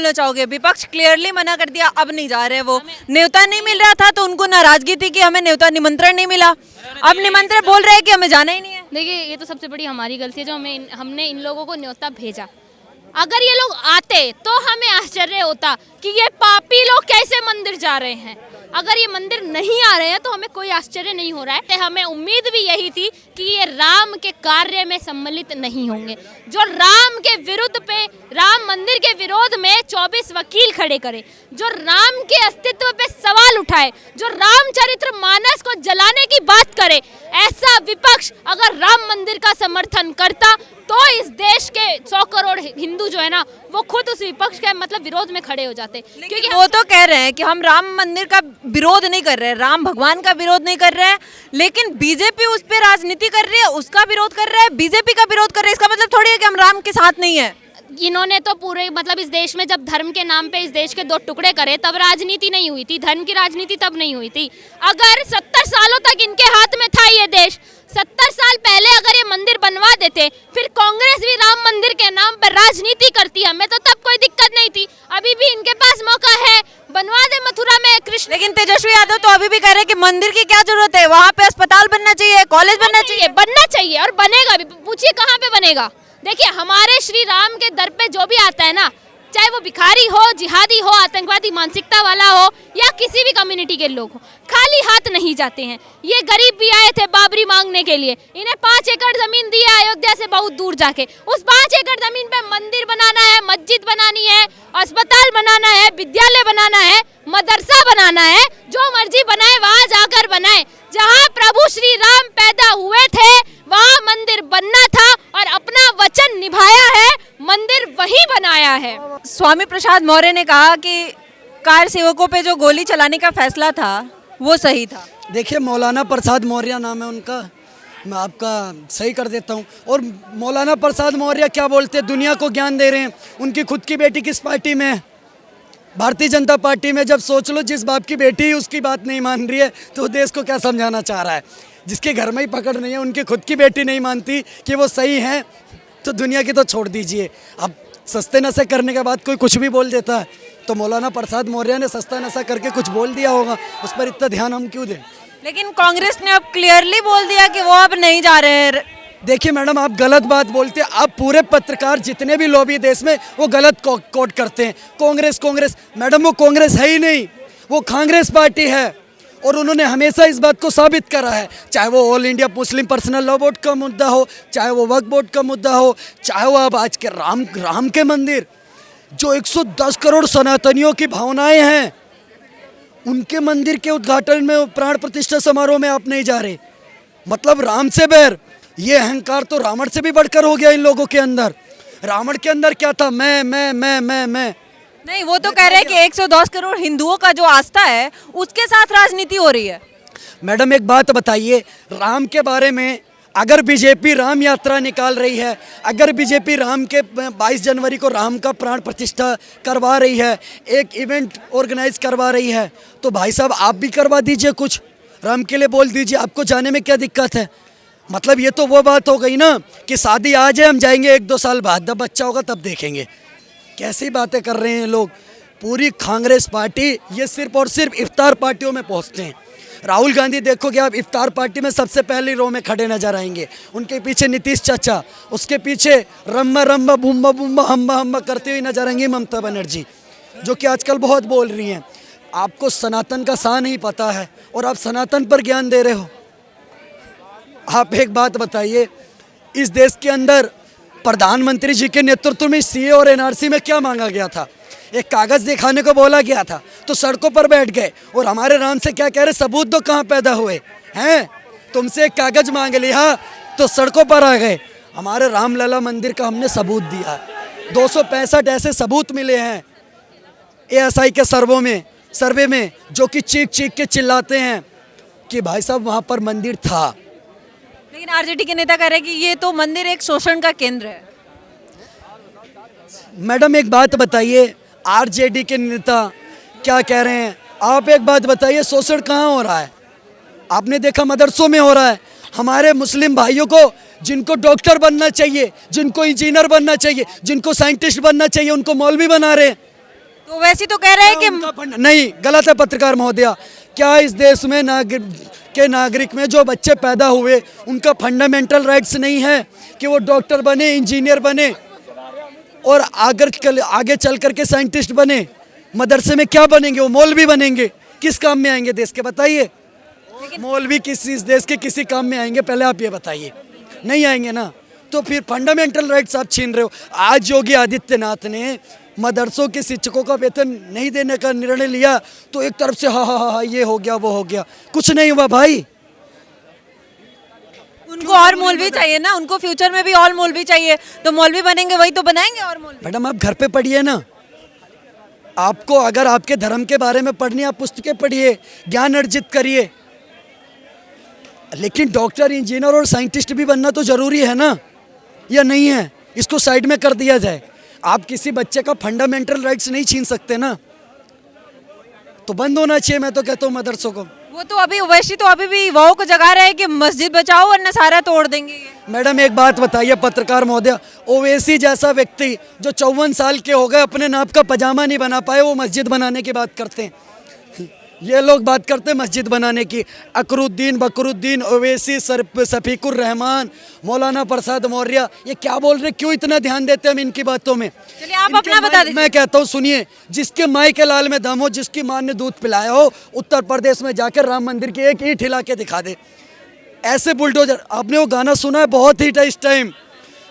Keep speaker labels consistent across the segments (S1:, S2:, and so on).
S1: बोलना चाहोगे? विपक्ष क्लियरली मना कर दिया, अब नहीं जा रहे वो। न्योता नहीं मिल रहा था तो उनको नाराजगी थी कि हमें न्योता निमंत्रण नहीं मिला, अब निमंत्रण बोल रहे हैं कि हमें जाना ही नहीं है।
S2: देखिए, ये तो सबसे बड़ी हमारी गलती है जो हमने इन लोगों को न्योता भेजा। अगर ये लोग आते तो हमें आश्चर्य होता कि ये पापी लोग कैसे मंदिर जा रहे हैं। अगर ये मंदिर नहीं आ रहे हैं तो हमें कोई आश्चर्य नहीं हो रहा है। हमें उम्मीद भी यही थी कि ये राम के कार्य में सम्मिलित नहीं होंगे, जो राम के विरुद्ध पे, राम मंदिर के विरोध में 24 वकील खड़े करे, जो राम के अस्तित्व पे सवाल उठाए, जो रामचरित्र मानस को जलाने की बात करे, ऐसा विपक्ष अगर राम मंदिर का समर्थन करता तो इस देश के 100 करोड़ हिंदू जो है ना, वो खुद उस विपक्ष के मतलब विरोध में खड़े हो जाते।
S1: क्योंकि वो तो कह रहे हैं कि हम राम मंदिर का विरोध नहीं कर रहे हैं, राम भगवान का विरोध नहीं कर रहे हैं, लेकिन बीजेपी उस पर राजनीति कर रही है, उसका विरोध कर रहा है, बीजेपी का विरोध कर रहे हैं। इसका मतलब थोड़ी है कि हम राम के साथ नहीं है।
S2: इन्होंने तो पूरे मतलब इस देश में जब धर्म के नाम पे इस देश के 2 टुकड़े करे तब राजनीति नहीं हुई थी, धर्म की राजनीति तब नहीं हुई थी। अगर 70 सालों तक इनके हाथ में था ये देश, 70 साल पहले अगर ये मंदिर बनवा देते, फिर कांग्रेस भी राम मंदिर के नाम पर राजनीति करती, हमें तो तब कोई दिक्कत नहीं थी। अभी भी इनके पास मौका है, बनवा दे मथुरा में कृष्ण।
S1: लेकिन तेजस्वी यादव तो अभी भी कह रहे हैं कि मंदिर की क्या जरूरत है, वहाँ पे अस्पताल बनना चाहिए, कॉलेज बनना चाहिए
S2: और बनेगा भी। पूछिए कहाँ पे बनेगा। देखिए, हमारे श्री राम के दर पे जो भी आता है ना, चाहे वो भिखारी हो, जिहादी हो, आतंकवादी मानसिकता वाला हो या किसी भी कम्युनिटी के लोग हो, खाली हाथ नहीं जाते हैं। ये गरीब भी आए थे बाबरी मांगने के लिए, इन्हें 5 एकड़ जमीन दी है अयोध्या से बहुत दूर जाके। उस 5 एकड़ जमीन पे मंदिर बनाना है, मस्जिद बनानी है, अस्पताल बनाना है, विद्यालय बनाना है, मदरसा बनाना है, जो मर्जी बनाए वहाँ जाकर बनाए। जहाँ प्रभु श्री राम पैदा हुए थे वहाँ मंदिर बनना था और अपना वचन निभाया है, मंदिर वही बनाया है।
S1: स्वामी प्रसाद मौर्य ने कहा कि कार सेवकों पे जो गोली चलाने का फैसला था वो सही था।
S3: देखिए, मौलाना प्रसाद मौर्य नाम है उनका, मैं आपका सही कर देता हूँ। और मौलाना प्रसाद मौर्य क्या बोलते हैं, दुनिया को ज्ञान दे रहे हैं। उनकी खुद की बेटी किस पार्टी में है? भारतीय जनता पार्टी में। जब सोच लो, जिस बाप की बेटी उसकी बात नहीं मान रही है तो देश को क्या समझाना चाह रहा है? जिसके घर में ही पकड़ नहीं है, उनकी खुद की बेटी नहीं मानती कि वो सही हैं, तो दुनिया की तो छोड़ दीजिए। अब सस्ते नशे करने के बाद कोई कुछ भी बोल देता है, तो मौलाना प्रसाद मौर्य ने सस्ता नशा करके कुछ बोल दिया होगा, उस पर इतना ध्यान हम क्यों दें?
S1: लेकिन कांग्रेस ने अब क्लियरली बोल दिया कि वो अब नहीं जा रहे हैं।
S3: देखिए मैडम, आप गलत बात बोलते हैं। आप पूरे पत्रकार जितने भी लॉबी देश में वो गलत कोट करते हैं। कांग्रेस मैडम, वो कांग्रेस है ही नहीं, वो कांग्रेस पार्टी है। और उन्होंने हमेशा इस बात को साबित करा है, चाहे वो all India Muslim personal law board का मुद्दा हो, चाहे वो वक्फ बोर्ड का मुद्दा हो, चाहे वो अब आज के राम के मंदिर, जो 110 करोड़ सनातनियों की भावनाएं हैं, उनके मंदिर के उद्घाटन में, प्राण प्रतिष्ठा समारोह में आप नहीं जा रहे। मतलब राम से बैर, ये अहंकार तो रावण से भी बढ़कर हो गया इन लोगों के अंदर। रावण के अंदर क्या था? मैं
S1: नहीं, वो तो कह रहे हैं कि 110 करोड़ हिंदुओं का जो आस्था है उसके साथ राजनीति हो रही है।
S3: मैडम एक बात बताइए, राम के बारे में अगर बीजेपी राम यात्रा निकाल रही है, अगर बीजेपी राम के 22 जनवरी को राम का प्राण प्रतिष्ठा करवा रही है, एक इवेंट ऑर्गेनाइज करवा रही है, तो भाई साहब आप भी करवा दीजिए, कुछ राम के लिए बोल दीजिए। आपको जाने में क्या दिक्कत है? मतलब ये तो वो बात हो गई ना कि शादी आज है, हम जाएंगे 1-2 साल बाद, जब बच्चा होगा तब देखेंगे। कैसी बातें कर रहे हैं लोग। पूरी कांग्रेस पार्टी ये सिर्फ और सिर्फ इफ्तार पार्टियों में पहुंचते हैं। राहुल गांधी देखोगे आप, इफ्तार पार्टी में सबसे पहली रो में खड़े नजर आएंगे। उनके पीछे नीतीश चाचा, उसके पीछे रम्मा रम्मा बुम्बा बुम्बा हम्बा हम्बा करते हुए नजर आएंगी ममता बनर्जी, जो कि आजकल बहुत बोल रही हैं। आपको सनातन का सा नहीं पता है और आप सनातन पर ज्ञान दे रहे हो। आप एक बात बताइए, इस देश के अंदर प्रधानमंत्री जी के नेतृत्व में सीए और एनआरसी में क्या मांगा गया था? एक कागज दिखाने को बोला गया था, तो सड़कों पर बैठ गए। और हमारे राम से क्या कह रहे, सबूत दो कहाँ पैदा हुए हैं। तुमसे एक कागज मांग लिया तो सड़कों पर आ गए। हमारे रामलला मंदिर का हमने सबूत दिया, 265 ऐसे सबूत मिले हैं एएसआई के सर्वे में, जो कि चीख चीख के चिल्लाते हैं कि भाई साहब वहाँ पर मंदिर था।
S1: लेकिन आरजेडी के नेता कह रहे हैं कि ये तो मंदिर एक शोषण का केंद्र है।
S3: मैडम एक बात बताइए, आरजेडी के नेता क्या कह रहे हैं? आप एक बात बताइए, शोषण कहाँ हो रहा है? आपने देखा मदरसों में हो रहा है। हमारे मुस्लिम भाइयों को, जिनको डॉक्टर बनना चाहिए, जिनको इंजीनियर बनना चाहिए, जिनको साइंटिस्ट बनना चाहिए, उनको मौलवी बना रहे हैं।
S1: तो वैसे तो कह रहे हैं कि
S3: उनका फंड नहीं, गलत है पत्रकार महोदया। क्या इस देश में नागरिक में जो बच्चे पैदा हुए उनका फंडामेंटल राइट्स नहीं है कि वो डॉक्टर बने, इंजीनियर बने और आगे चल करके साइंटिस्ट बने? मदरसे में क्या बनेंगे? वो मौलवी बनेंगे। किस काम में आएंगे देश के, बताइए? मौलवी इस देश के किसी काम में आएंगे? पहले आप ये बताइए। नहीं आएंगे ना, तो फिर फंडामेंटल राइट्स आप छीन रहे हो। आज योगी आदित्यनाथ ने मदरसों के शिक्षकों का वेतन नहीं देने का निर्णय लिया तो एक तरफ से हा ये हो गया वो हो गया, कुछ नहीं हुआ भाई।
S1: उनको और मौलवी चाहिए ना, उनको फ्यूचर में भी और मौलवी चाहिए, तो मौलवी बनेंगे वही तो बनाएंगे और मौलवी।
S3: मैडम आप घर पे पढ़िए ना, आपको अगर आपके धर्म के बारे में पढ़नी है आप पुस्तकें पढ़िए, ज्ञान अर्जित करिए, लेकिन डॉक्टर, इंजीनियर और साइंटिस्ट भी बनना तो जरूरी है ना, या नहीं है? इसको साइड में कर दिया जाए। आप किसी बच्चे का फंडामेंटल राइट्स नहीं छीन सकते ना, तो बंद होना चाहिए। मैं तो कहता हूँ मदरसों को।
S1: वो तो अभी ओवैसी तो अभी भी युवाओं को जगा रहे हैं कि मस्जिद बचाओ वरना सारा तोड़ देंगे ये।
S3: मैडम एक बात बताइए पत्रकार महोदया, ओवैसी जैसा व्यक्ति जो 54 साल के हो गए अपने नाप का पजामा नहीं बना पाए, वो मस्जिद बनाने की बात करते हैं। ये लोग बात करते हैं मस्जिद बनाने की। अकरुद्दीन, बकरुद्दीन, ओवैसी, शफीकुर रहमान, मौलाना प्रसाद मौर्य, ये क्या बोल रहे? क्यों इतना ध्यान देते हैं हम इनकी बातों में?
S1: चलिए आप अपना बता दीजिए।
S3: मैं कहता हूँ सुनिए, जिसके माई के लाल में दम हो, जिसकी मां ने दूध पिलाया हो, उत्तर प्रदेश में जाकर राम मंदिर की एक ईंट हिला के दिखा दे। ऐसे बुलडोजर, आपने वो गाना सुना है, बहुत हिट है इस टाइम,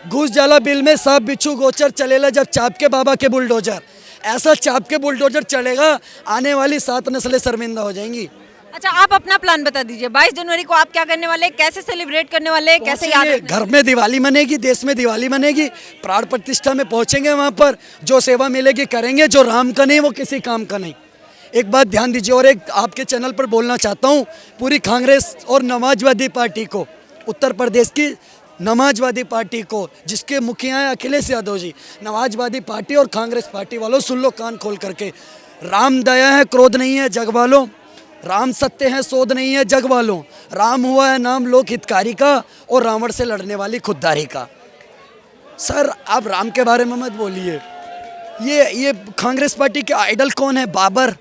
S3: घुस जाला बिल में सांप बिच्छू गोचर चलेला जब चाप के बाबा के बुलडोजर। ऐसा चाप के बुलडोजर चलेगा, आने वाली 7 नस्लें शर्मिंदा हो जाएंगी।
S1: अच्छा आप अपना प्लान बता दीजिए, 22 जनवरी को आप क्या करने वाले हैं, कैसे सेलिब्रेट करने वाले हैं, कैसे याद रखने?
S3: घर में दिवाली मनेगी, देश में दिवाली मनेगी, प्राण प्रतिष्ठा में पहुंचेंगे, वहां पर जो सेवा मिलेगी करेंगे, जो राम का नहीं वो किसी काम का नहीं। एक बात ध्यान दीजिए, और एक आपके चैनल पर बोलना चाहता हूँ, पूरी कांग्रेस और समाजवादी पार्टी को, उत्तर प्रदेश की समाजवादी पार्टी को, जिसके मुखिया हैं अखिलेश यादव जी, समाजवादी पार्टी और कांग्रेस पार्टी वालों सुन लो कान खोल करके, राम दया है क्रोध नहीं है जग वालों, राम सत्य है शोध नहीं है जग वालों, राम हुआ है नाम लोक हितकारी का और रावण से लड़ने वाली खुददारी का। सर आप राम के बारे में मत बोलिए। ये कांग्रेस पार्टी के आइडल कौन है? बाबर।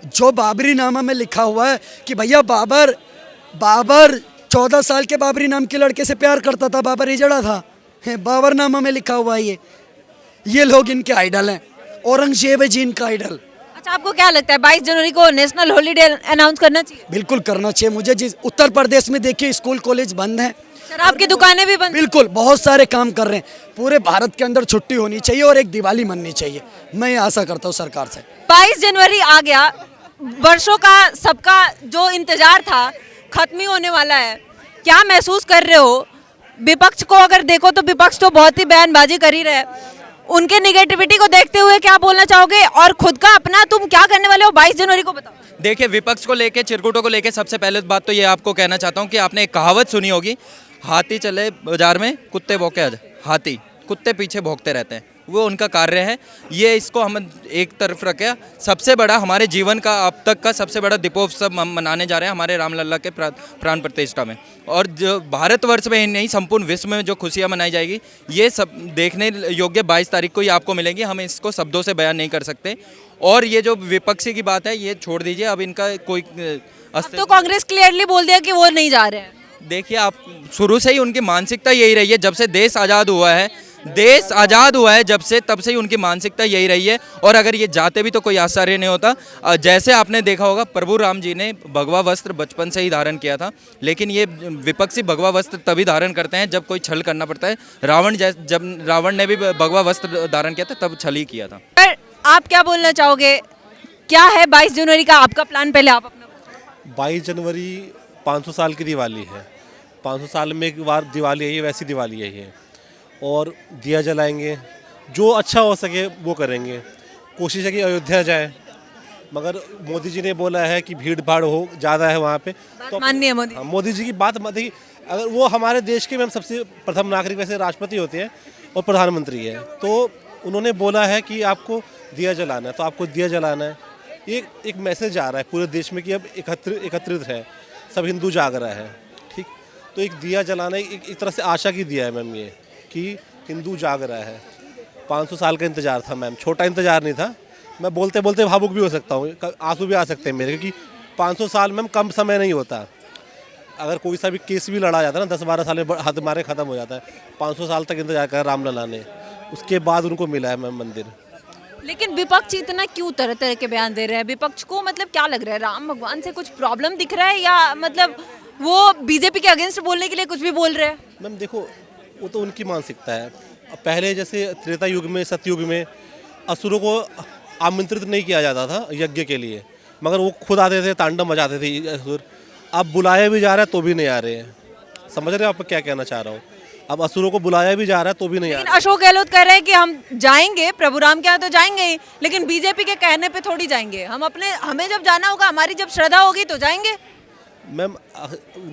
S3: जो बाबरी नामा में लिखा हुआ है कि भैया बाबर 14 साल के बाबरी नाम के लड़के से प्यार करता था, बाबर हिजड़ा था, बाबर नामा में लिखा हुआ है ये लोग इनके आइडल हैं। औरंगजेब है जी इनका आइडल।
S1: अच्छा आपको क्या लगता है 22 जनवरी को नेशनल हॉलीडे अनाउंस करना चाहिए?
S3: बिल्कुल करना चाहिए। मुझे जिस उत्तर प्रदेश में देखिए स्कूल कॉलेज बंद हैं,
S1: शराब की दुकानें भी बंद।
S3: बिल्कुल बहुत सारे काम कर रहे हैं। पूरे भारत के अंदर छुट्टी होनी चाहिए और एक दिवाली मननी चाहिए। मैं ये आशा करता हूँ सरकार से।
S1: 22 जनवरी आ गया, वर्षों का सबका जो इंतजार था खत्म ही होने वाला है। क्या महसूस कर रहे हो? विपक्ष को अगर देखो तो विपक्ष तो बहुत ही बयानबाजी कर ही रहे, उनके निगेटिविटी को देखते हुए क्या बोलना चाहोगे, और खुद का अपना तुम क्या करने वाले हो 22 जनवरी को बताओ।
S4: देखिए विपक्ष को लेके, चिरकुटों को लेके सबसे पहले बात तो ये आपको कहना चाहता हूँ कि आपने एक कहावत सुनी होगी, हाथी चले बाजार में कुत्ते भौंके, हाथी कुत्ते पीछे भौंकते रहते हैं, वो उनका कार्य है। ये इसको हम एक तरफ रखें। सबसे बड़ा हमारे जीवन का अब तक का सबसे बड़ा दीपोत्सव हम मनाने जा रहे हैं हमारे रामलला के प्राण प्रतिष्ठा में, और जो भारतवर्ष में ही नहीं संपूर्ण विश्व में जो खुशियाँ मनाई जाएगी, ये सब देखने योग्य 22 तारीख को ही आपको मिलेंगी। हम इसको शब्दों से बयान नहीं कर सकते। और ये जो विपक्षी की बात है ये छोड़ दीजिए, अब इनका कोई
S1: तो कांग्रेस क्लियरली बोल दिया कि वो नहीं जा रहे हैं।
S4: देखिए आप शुरू से ही उनकी मानसिकता यही रही है, जब से देश आज़ाद हुआ है, देश आज़ाद हुआ है जब से, तब से ही उनकी मानसिकता यही रही है। और अगर ये जाते भी तो कोई आश्चर्य नहीं होता। जैसे आपने देखा होगा प्रभु राम जी ने भगवा वस्त्र बचपन से ही धारण किया था, लेकिन ये विपक्षी भगवा वस्त्र तभी धारण करते हैं जब कोई छल करना पड़ता है। जब रावण ने भी भगवा वस्त्र धारण किया था तब छल ही किया था।
S1: पर आप क्या बोलना चाहोगे, क्या है 22 जनवरी का आपका प्लान? पहले आप अपना।
S5: 22 जनवरी 500 साल की दिवाली है। 500 साल में एक बार दिवाली आई है, वैसी दिवाली आई है, और दिया जलाएंगे, जो अच्छा हो सके वो करेंगे। कोशिश है कि अयोध्या जाए, मगर मोदी जी ने बोला है कि भीड़ भाड़ हो ज़्यादा है वहाँ पे, तो
S1: माननी है मोदी।
S5: मोदी जी की बात मत ही, अगर वो हमारे देश के में हम सबसे प्रथम नागरिक, वैसे राष्ट्रपति होते हैं और प्रधानमंत्री है, तो उन्होंने बोला है कि आपको दिया जलाना है, तो आपको दिया जलाना है। एक मैसेज आ रहा है पूरे देश में कि अब एकत्रित है, सब हिंदू जाग रहा है, ठीक। तो एक दिया जलाना एक तरह से आशा की दिया है मैम, ये कि हिंदू जाग रहा है, 500 साल का इंतज़ार था मैम, छोटा इंतज़ार नहीं था। मैं बोलते बोलते भावुक भी हो सकता हूँ, आंसू भी आ सकते हैं मेरे, क्योंकि 500 साल मैम कम समय नहीं होता। अगर कोई सा भी केस भी लड़ा जाता है ना 10-12 साल में हद मारे ख़त्म हो जाता है। 500 साल तक इंतजार करा रामलला ने, उसके बाद उनको मिला है मैम मंदिर।
S1: लेकिन विपक्ष इतना क्यों तरह तरह के बयान दे रहे हैं? विपक्ष को मतलब क्या लग रहा है, राम भगवान से कुछ प्रॉब्लम दिख रहा है, या मतलब वो बीजेपी के अगेंस्ट बोलने के लिए कुछ भी बोल रहे हैं?
S5: मैम देखो, वो तो उनकी मानसिकता है। पहले जैसे त्रेता युग में, सतयुग में असुरों को आमंत्रित नहीं किया जाता था यज्ञ के लिए, मगर वो खुद आते थे, तांडव मचाते थे असुर। अब बुलाया भी जा रहा है तो भी नहीं आ रहे हैं। समझ रहे हो आप क्या कहना चाह रहा हूँ? अब असुरों को बुलाया भी जा रहा है तो भी नहीं आ
S1: लेकिन
S5: रहा।
S1: अशोक गहलोत कह रहे हैं कि हम जाएंगे प्रभु राम के यहाँ तो जाएंगे ही, लेकिन बीजेपी के कहने पे थोड़ी जाएंगे। हमें जब जाना होगा, हमारी जब श्रद्धा होगी तो जाएंगे।
S5: मैम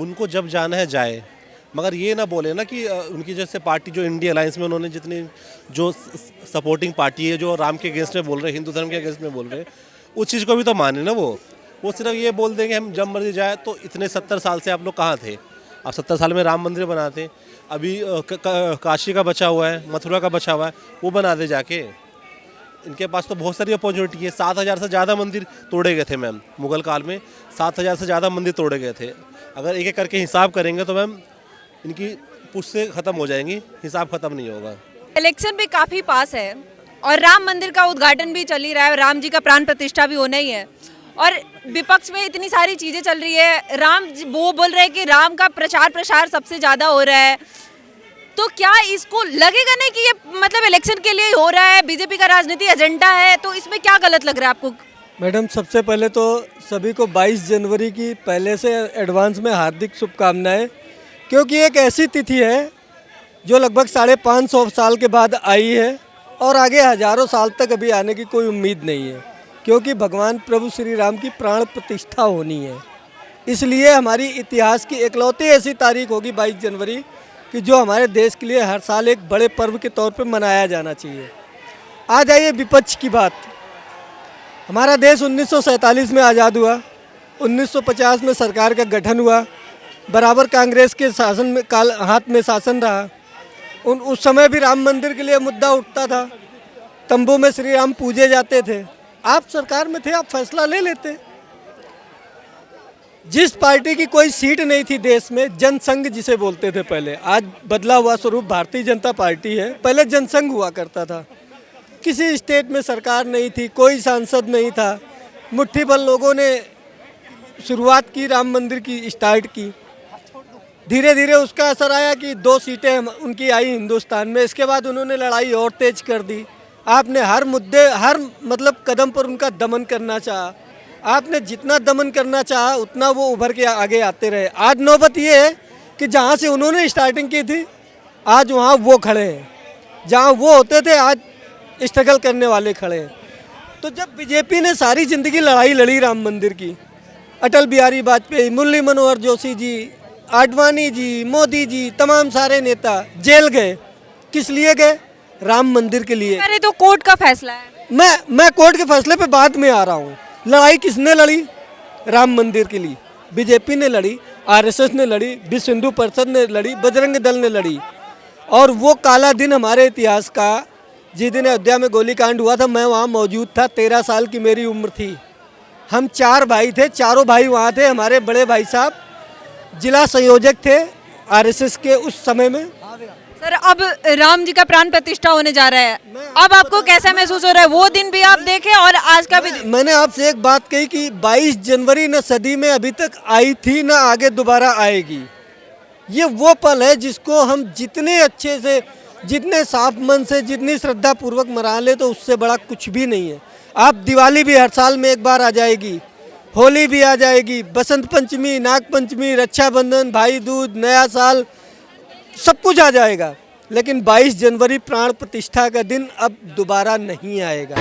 S5: उनको जब जाना है जाए, मगर ये ना बोले ना कि उनकी जैसे पार्टी जो इंडिया अलायंस में उन्होंने जितनी जो सपोर्टिंग पार्टी है जो राम के अगेंस्ट में बोल रहे हैं, हिंदू धर्म के अगेंस्ट में बोल रहे हैं, उस चीज़ को भी तो माने ना। वो सिर्फ ये बोल देंगे हम जब मर्जी जाए। तो इतने 70 साल से आप लोग कहाँ थे? आप 70 साल में राम मंदिर बनाते, अभी काशी का बचा हुआ है, मथुरा का बचा हुआ है, वो बना दे जाके। इनके पास तो बहुत सारी अपॉर्चुनिटी है। 7,000 से ज़्यादा मंदिर तोड़े गए थे मैम, मुगल काल में 7,000 से ज़्यादा मंदिर तोड़े गए थे। अगर एक एक करके हिसाब करेंगे तो मैम इनकी पुश्तें ख़त्म हो जाएंगी, हिसाब ख़त्म नहीं होगा।
S1: इलेक्शन भी काफी पास है और राम मंदिर का उद्घाटन भी चल ही रहा है, राम जी का प्राण प्रतिष्ठा भी होना ही है, और विपक्ष में इतनी सारी चीजें चल रही है। वो बोल रहे हैं कि राम का प्रचार प्रसार सबसे ज्यादा हो रहा है, तो क्या इसको लगेगा नहीं कि ये मतलब इलेक्शन के लिए ही हो रहा है, बीजेपी का राजनीति एजेंडा है? तो इसमें क्या गलत लग रहा है आपको?
S6: मैडम सबसे पहले तो सभी को 22 जनवरी की पहले से एडवांस में हार्दिक शुभकामनाएं, क्योंकि एक ऐसी तिथि है जो लगभग 550 साल के बाद आई है और आगे हजारों साल तक अभी आने की कोई उम्मीद नहीं है, क्योंकि भगवान प्रभु श्री राम की प्राण प्रतिष्ठा होनी है। इसलिए हमारी इतिहास की इकलौती ऐसी तारीख होगी 22 जनवरी कि जो हमारे देश के लिए हर साल एक बड़े पर्व के तौर पर मनाया जाना चाहिए। आ जाइए विपक्ष की बात। हमारा देश 1947 में आज़ाद हुआ, 1950 में सरकार का गठन हुआ, बराबर कांग्रेस के शासन में हाथ में शासन रहा। उस समय भी राम मंदिर के लिए मुद्दा उठता था, तंबू में श्री राम पूजे जाते थे। आप सरकार में थे, आप फैसला ले लेते। जिस पार्टी की कोई सीट नहीं थी देश में, जनसंघ जिसे बोलते थे पहले, आज बदला हुआ स्वरूप भारतीय जनता पार्टी है, पहले जनसंघ हुआ करता था। किसी स्टेट में सरकार नहीं थी, कोई सांसद नहीं था, मुट्ठी भर लोगों ने शुरुआत की, राम मंदिर की स्टार्ट की। धीरे धीरे उसका असर आया कि 2 सीटें उनकी आई हिंदुस्तान में। इसके बाद उन्होंने लड़ाई और तेज कर दी। आपने हर मुद्दे, हर मतलब कदम पर उनका दमन करना चाहा। आपने जितना दमन करना चाहा उतना वो उभर के आगे आते रहे। आज नौबत ये है कि जहाँ से उन्होंने स्टार्टिंग की थी, आज वहाँ वो खड़े हैं। जहाँ वो होते थे, आज स्ट्रगल करने वाले खड़े हैं। तो जब बीजेपी ने सारी ज़िंदगी लड़ाई लड़ी राम मंदिर की, अटल बिहारी वाजपेयी, मुरली मनोहर जोशी जी, आडवाणी जी, मोदी जी, तमाम सारे नेता जेल गए। किस लिए गए? राम मंदिर के लिए।
S1: अरे तो कोर्ट का फैसला है।
S6: मैं कोर्ट के फैसले पे बाद में आ रहा हूँ। लड़ाई किसने लड़ी? राम मंदिर के लिए बीजेपी ने लड़ी, आरएसएस ने लड़ी, विश्व हिंदू परिषद ने लड़ी, बजरंग दल ने लड़ी। और वो काला दिन हमारे इतिहास का, जिस दिन अयोध्या में गोलीकांड हुआ था, मैं वहाँ मौजूद था। 13 साल की मेरी उम्र थी। हम 4 भाई थे, चारों भाई वहाँ थे। हमारे बड़े भाई साहब जिला संयोजक थे आरएसएस के उस समय में।
S1: सर, अब राम जी का प्राण प्रतिष्ठा होने जा रहा है, अब आपको कैसा महसूस हो रहा है? वो दिन भी आप देखे और आज का भी।
S6: मैंने आपसे एक बात कही कि 22 जनवरी न सदी में अभी तक आई थी, न आगे दोबारा आएगी। ये वो पल है जिसको हम जितने अच्छे से, जितने साफ मन से, जितनी श्रद्धा पूर्वक मना ले, तो उससे बड़ा कुछ भी नहीं है। आप दिवाली भी हर साल में एक बार आ जाएगी, होली भी आ जाएगी, बसंत पंचमी, नाग पंचमी, रक्षाबंधन, भाई दूज, नया साल, सब कुछ आ जाएगा। लेकिन 22 जनवरी प्राण प्रतिष्ठा का दिन अब दोबारा नहीं आएगा।